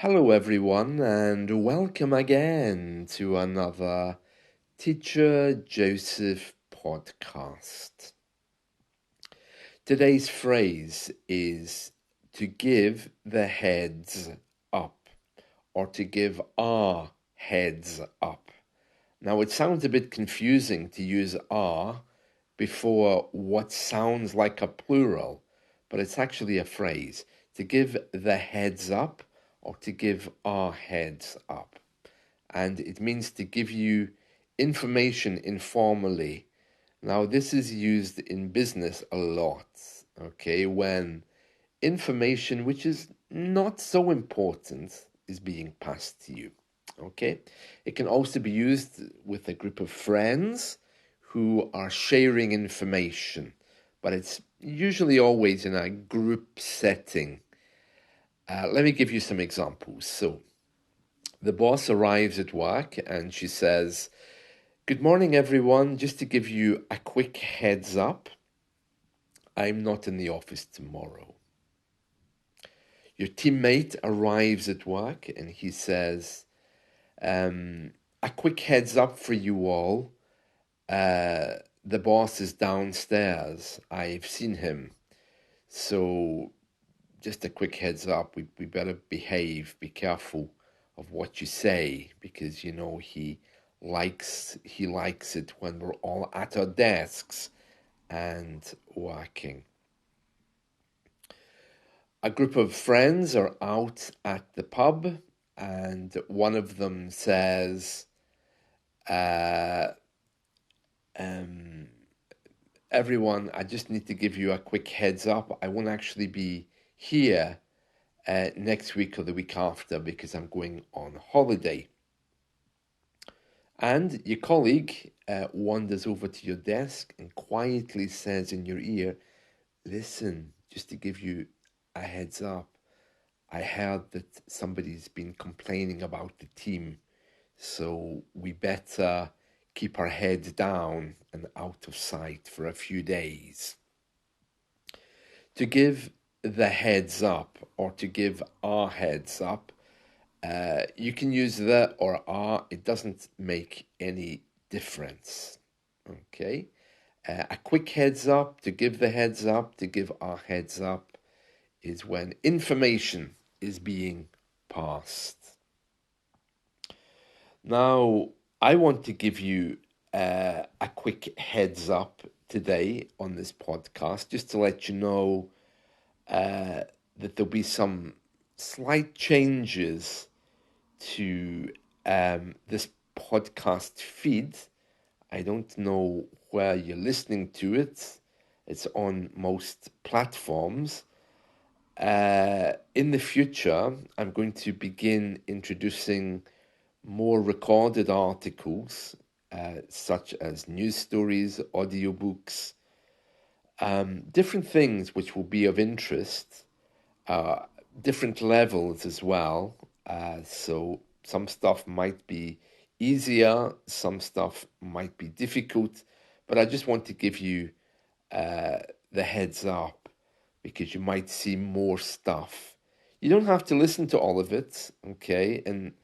Hello, everyone, and welcome again to another Teacher Joseph podcast. Today's phrase is to give the heads up, or to give our heads up. Now, it sounds a bit confusing to use our before what sounds like a plural, but it's actually a phrase to give the heads up or to give our heads up. And it means to give you information informally. Now, this is used in business a lot, okay, when information which is not so important is being passed to you. Okay, it can also be used with a group of friends who are sharing information, but it's usually always in a group setting. Let me give you some examples. So, the boss arrives at work and she says, "Good morning, everyone. Just to give you a quick heads up, I'm not in the office tomorrow." Your teammate arrives at work and he says, "A quick heads up for you all. The boss is downstairs. I've seen him. So just a quick heads up, we better behave, be careful of what you say, because he likes it when we're all at our desks and working." A group of friends are out at the pub and one of them says, "Everyone, I just need to give you a quick heads up. I won't actually be here next week or the week after because I'm going on holiday." And your colleague wanders over to your desk and quietly says in your ear, "Listen, just to give you a heads up, I heard that somebody's been complaining about the team, so we better keep our heads down and out of sight for a few days." To give the heads up or to give our heads up, you can use the or our, it doesn't make any difference. Okay? A quick heads up, to give the heads up, to give our heads up is when information is being passed. Now, I want to give you a quick heads up today on this podcast, just to let you know that there'll be some slight changes to this podcast feed. I don't know where you're listening to it. It's on most platforms. In the future, I'm going to begin introducing more recorded articles, such as news stories, audiobooks, different things which will be of interest, different levels as well. So some stuff might be easier, some stuff might be difficult, but I just want to give you the heads up because you might see more stuff. You don't have to listen to all of it, okay? And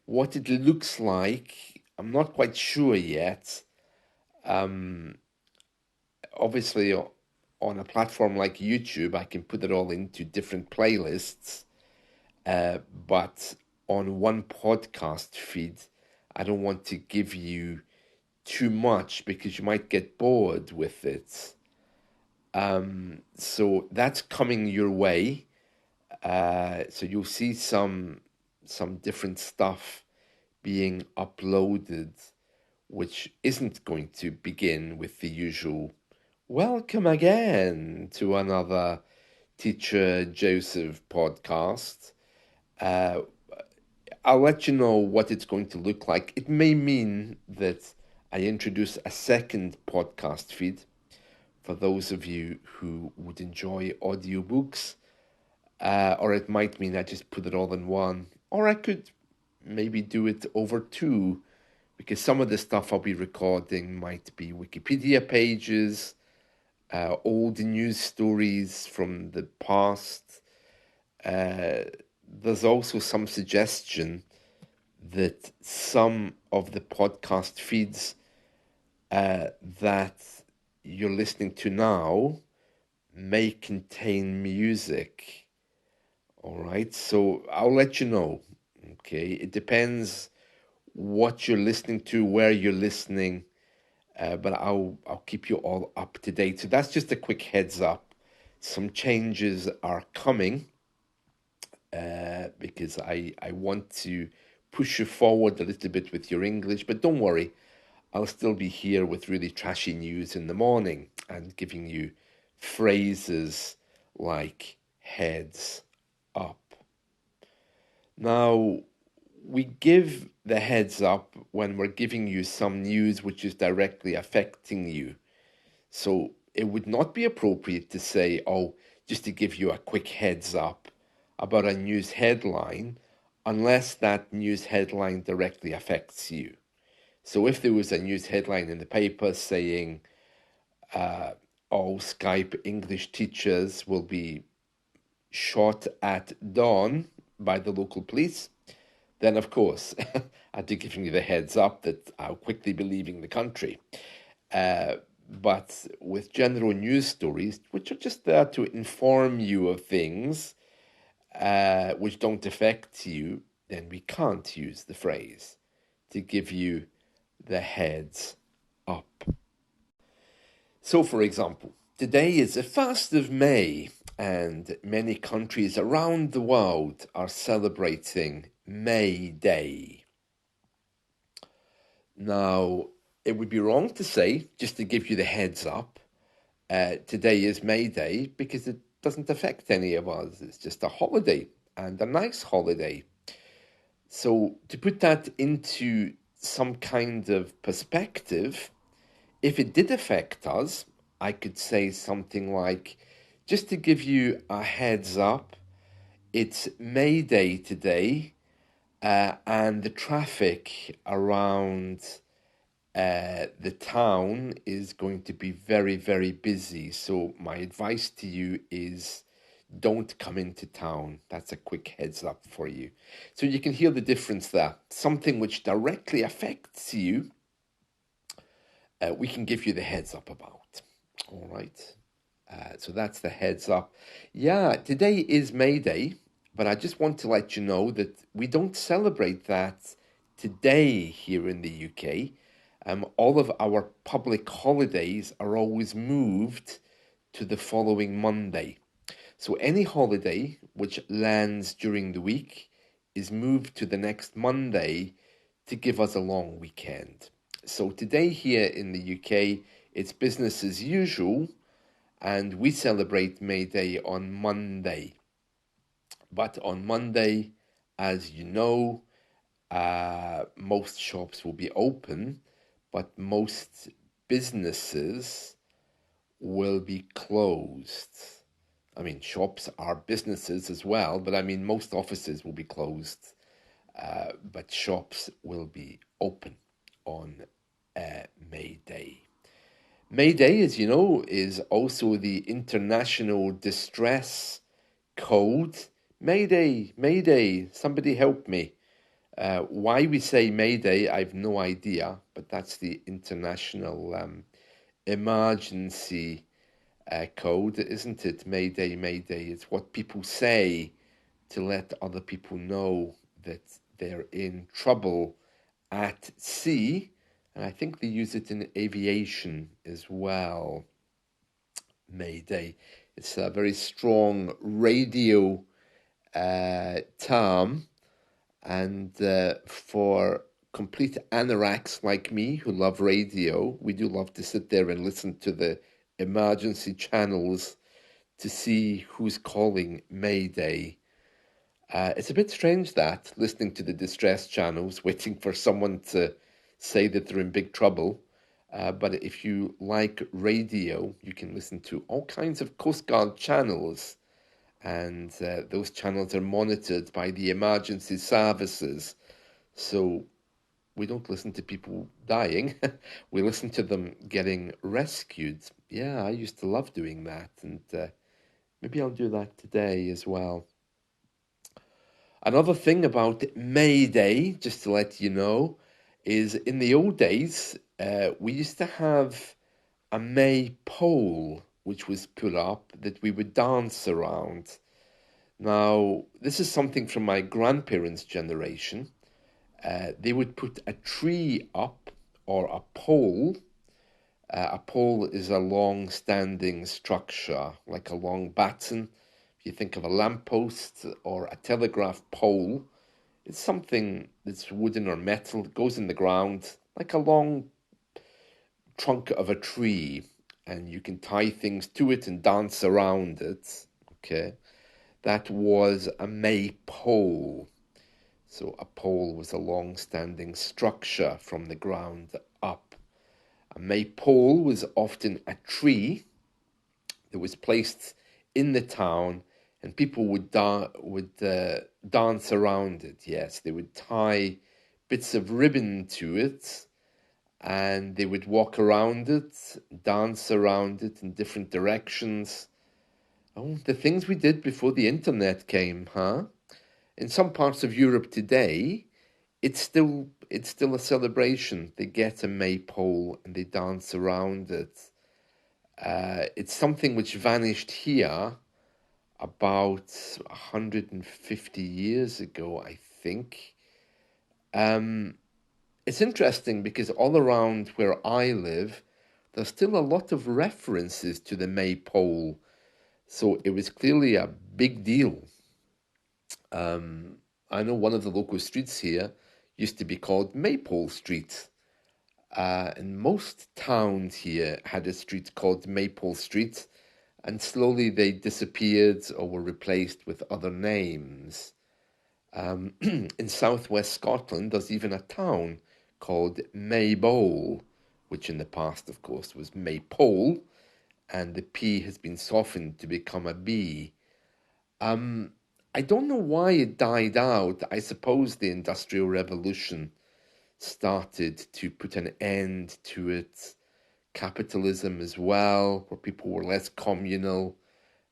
what it looks like, I'm not quite sure yet. Obviously, on a platform like YouTube, I can put it all into different playlists. But on one podcast feed, I don't want to give you too much because you might get bored with it. So that's coming your way. So you'll see some different stuff being uploaded, which isn't going to begin with the usual "Welcome again to another Teacher Joseph podcast." I'll let you know what it's going to look like. It may mean that I introduce a second podcast feed for those of you who would enjoy audiobooks, or it might mean I just put it all in one, or I could maybe do it over two, because some of the stuff I'll be recording might be Wikipedia pages, old news stories from the past, there's also some suggestion that some of the podcast feeds that you're listening to now may contain music. All right, so I'll let you know. Okay, it depends what you're listening to, where you're listening, but I'll keep you all up to date. So that's just a quick heads up. Some changes are coming because I want to push you forward a little bit with your English, but don't worry, I'll still be here with really trashy news in the morning and giving you phrases like heads up. Now, we give the heads up when we're giving you some news which is directly affecting you. So it would not be appropriate to say, oh, just to give you a quick heads up about a news headline, unless that news headline directly affects you. So if there was a news headline in the paper saying, all Skype English teachers will be shot at dawn by the local police, then of course I'd be giving you the heads up that I'll quickly be leaving the country. But with general news stories, which are just there to inform you of things which don't affect you, then we can't use the phrase to give you the heads up. So, for example, today is the 1st of May, and many countries around the world are celebrating May Day. Now, it would be wrong to say, just to give you the heads up, today is May Day, because it doesn't affect any of us. It's just a holiday, and a nice holiday. So, to put that into some kind of perspective, if it did affect us, I could say something like, just to give you a heads up, it's May Day today, and the traffic around the town is going to be very, very busy. So my advice to you is don't come into town. That's a quick heads up for you. So you can hear the difference there. Something which directly affects you, we can give you the heads up about. All right. So that's the heads up. Yeah, today is May Day, but I just want to let you know that we don't celebrate that today here in the UK. All of our public holidays are always moved to the following Monday. So any holiday which lands during the week is moved to the next Monday to give us a long weekend. So today here in the UK, it's business as usual, and we celebrate May Day on Monday. But on Monday, as you know, most shops will be open, but most businesses will be closed. I mean, shops are businesses as well, but I mean, most offices will be closed, but shops will be open on May Day. May Day, as you know, is also the International Distress Code. Mayday, Mayday, somebody help me. Why we say Mayday, I've no idea, but that's the International Emergency Code, isn't it? Mayday, Mayday. It's what people say to let other people know that they're in trouble at sea. And I think they use it in aviation as well. Mayday. It's a very strong radio term, and for complete anoraks like me who love radio, we do love to sit there and listen to the emergency channels to see who's calling Mayday. It's a bit strange that, listening to the distress channels, waiting for someone to say that they're in big trouble. But if you like radio, you can listen to all kinds of Coast Guard channels, and those channels are monitored by the emergency services. So we don't listen to people dying, we listen to them getting rescued. Yeah, I used to love doing that, and maybe I'll do that today as well. Another thing about May Day, just to let you know, is in the old days, we used to have a Maypole which was put up that we would dance around. Now, this is something from my grandparents' generation. They would put a tree up or a pole. A pole is a long standing structure, like a long batten. If you think of a lamppost or a telegraph pole, it's something that's wooden or metal, it goes in the ground, like a long trunk of a tree, and you can tie things to it and dance around it. Okay, that was a maypole. So a pole was a long standing structure from the ground up. A maypole was often a tree that was placed in the town, and people would dance around it. Yes, they would tie bits of ribbon to it, and they would walk around it, dance around it in different directions. Oh, the things we did before the internet came, huh? In some parts of Europe today, it's still a celebration. They get a maypole and they dance around it. It's something which vanished here about 150 years ago, I think. Um, it's interesting because all around where I live, there's still a lot of references to the maypole. So it was clearly a big deal. Um, I know one of the local streets here used to be called Maypole Street. And most towns here had a street called Maypole Street, and slowly they disappeared or were replaced with other names. In southwest Scotland, there's even a town called Maypole, which in the past, of course, was Maypole, and the P has been softened to become a B. Um, I don't know why it died out. I suppose the Industrial Revolution started to put an end to it. Capitalism as well, where people were less communal.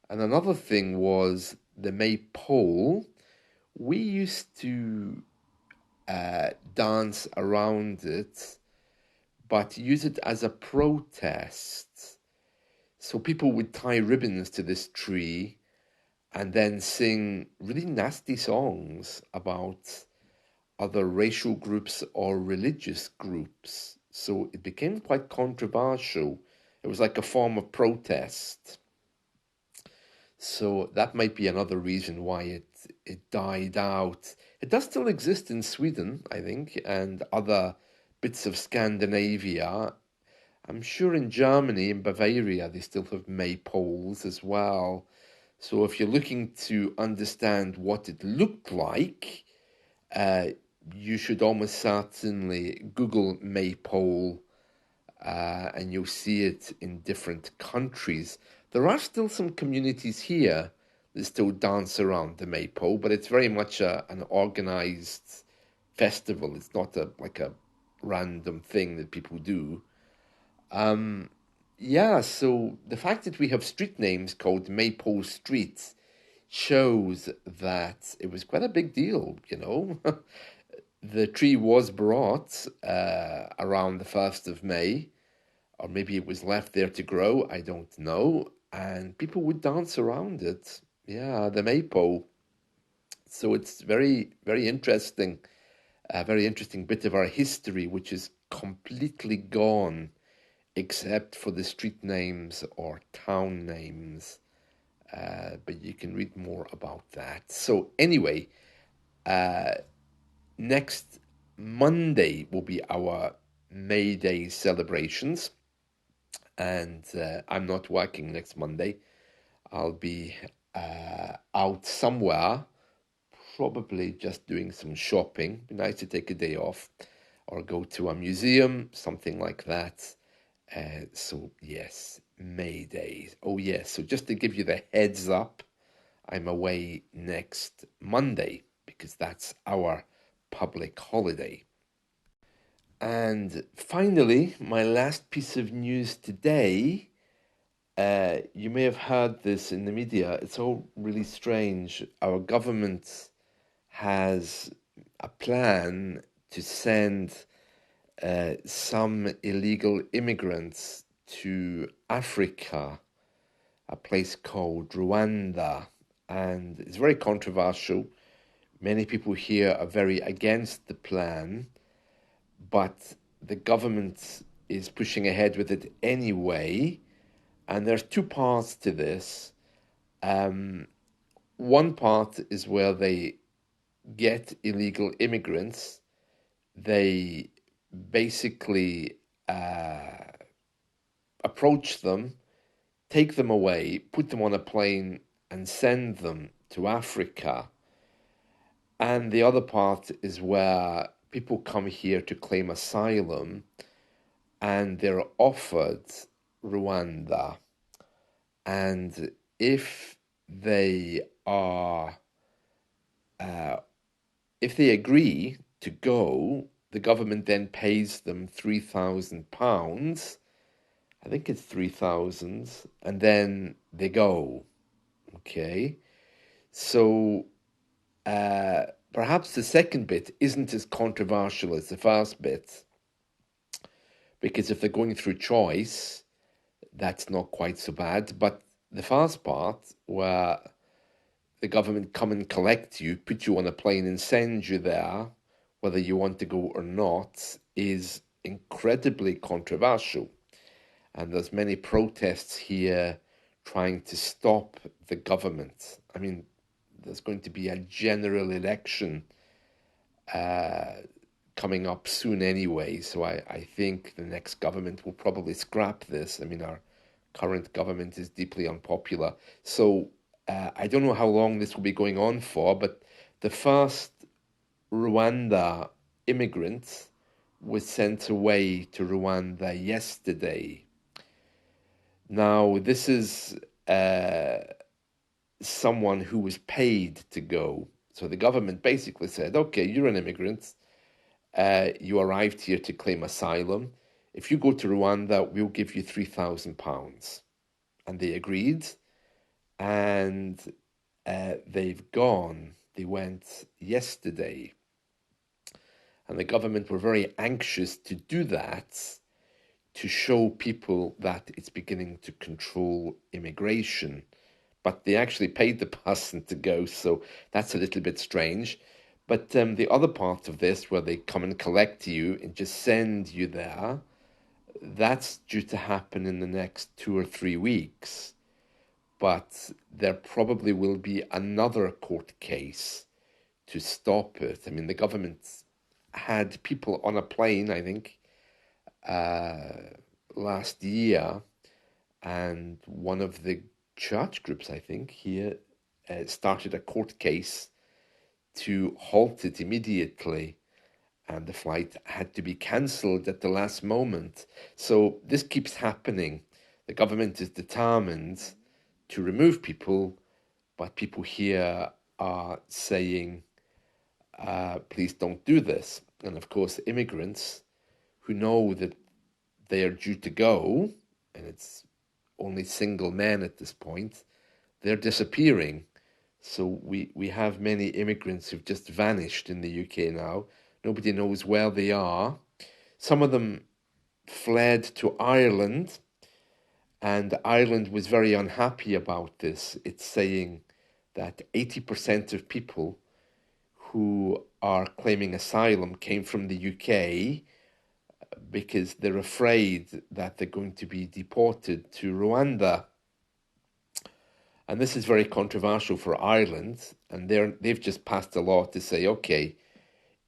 And another thing was the maypole. We used to dance around it, but use it as a protest. So people would tie ribbons to this tree and then sing really nasty songs about other racial groups or religious groups. So it became quite controversial. It was like a form of protest. So that might be another reason why it died out. It does still exist in Sweden, I think, and other bits of Scandinavia. I'm sure in Germany, in Bavaria, they still have maypoles as well. So if you're looking to understand what it looked like, uh, you should almost certainly Google Maypole, and you'll see it in different countries. There are still some communities here that still dance around the Maypole, but it's very much an organized festival. It's not like a random thing that people do. Um, yeah, so the fact that we have street names called Maypole Street shows that it was quite a big deal. The tree was brought around the 1st of May, or maybe it was left there to grow, I don't know, and people would dance around it. Yeah, the maypole. So it's very, very interesting bit of our history, which is completely gone, except for the street names or town names. But you can read more about that. So, anyway, uh, next Monday will be our May Day celebrations, and I'm not working next Monday. I'll be out somewhere, probably just doing some shopping. Be nice to take a day off or go to a museum, something like that. So, yes, May Day. Oh, yes. So, just to give you the heads up, I'm away next Monday because that's our public holiday. And finally, my last piece of news today. You may have heard this in the media. It's all really strange. Our government has a plan to send some illegal immigrants to Africa, a place called Rwanda. And it's very controversial. Many people here are very against the plan, but the government is pushing ahead with it anyway. And there's two parts to this. One part is where they get illegal immigrants. They basically approach them, take them away, put them on a plane, and send them to Africa. And the other part is where people come here to claim asylum and they're offered Rwanda. And if they are, if they agree to go, the government then pays them £3,000. I think it's 3,000, and then they go. Okay, so perhaps the second bit isn't as controversial as the first bit, because if they're going through choice, that's not quite so bad. But the first part, where the government come and collect you, put you on a plane and send you there, whether you want to go or not, is incredibly controversial. And there's many protests here trying to stop the government. I mean, there's going to be a general election coming up soon anyway, so I think the next government will probably scrap this. I mean, our current government is deeply unpopular. So I don't know how long this will be going on for, but the first Rwanda immigrant was sent away to Rwanda yesterday. Now, this is someone who was paid to go. So the government basically said, okay, you're an immigrant. You arrived here to claim asylum. If you go to Rwanda, we'll give you £3,000. And they agreed, and they've gone. They went yesterday. And the government were very anxious to do that, to show people that it's beginning to control immigration. But they actually paid the person to go, so that's a little bit strange. But the other part of this, where they come and collect you and just send you there, that's due to happen in the next 2 or 3 weeks. But there probably will be another court case to stop it. I mean, the government had people on a plane, I think, last year, and one of the church groups, I think, here started a court case to halt it immediately, and the flight had to be cancelled at the last moment. So this keeps happening. The government is determined to remove people, but people here are saying, please don't do this. And of course, immigrants who know that they are due to go, and it's only single men at this point, they're disappearing. So we have many immigrants who've just vanished in the UK now. Nobody knows where they are. Some of them fled to Ireland, and Ireland was very unhappy about this. It's saying that 80% of people who are claiming asylum came from the UK because they're afraid that they're going to be deported to Rwanda. And this is very controversial for Ireland, and they've just passed a law to say, okay,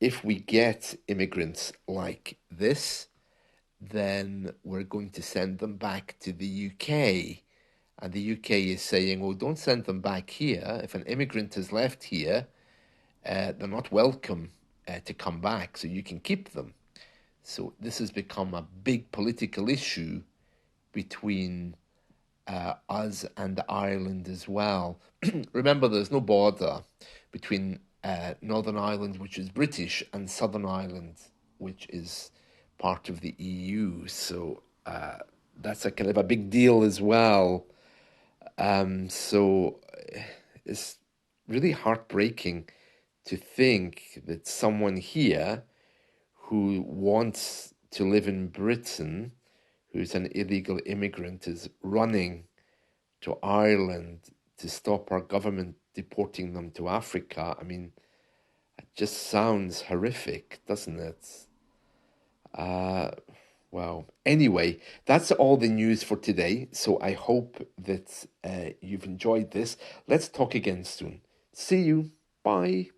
if we get immigrants like this, then we're going to send them back to the UK. And the UK is saying, well, don't send them back here. If an immigrant has left here, they're not welcome to come back, so you can keep them. So this has become a big political issue between us and Ireland as well. Remember, there's no border between Northern Ireland, which is British, and Southern Ireland, which is part of the EU. So that's a kind of a big deal as well. So it's really heartbreaking to think that someone here who wants to live in Britain, who's an illegal immigrant, is running to Ireland to stop our government deporting them to Africa. I mean, it just sounds horrific, doesn't it? Well, anyway, that's all the news for today. So I hope that you've enjoyed this. Let's talk again soon. See you. Bye.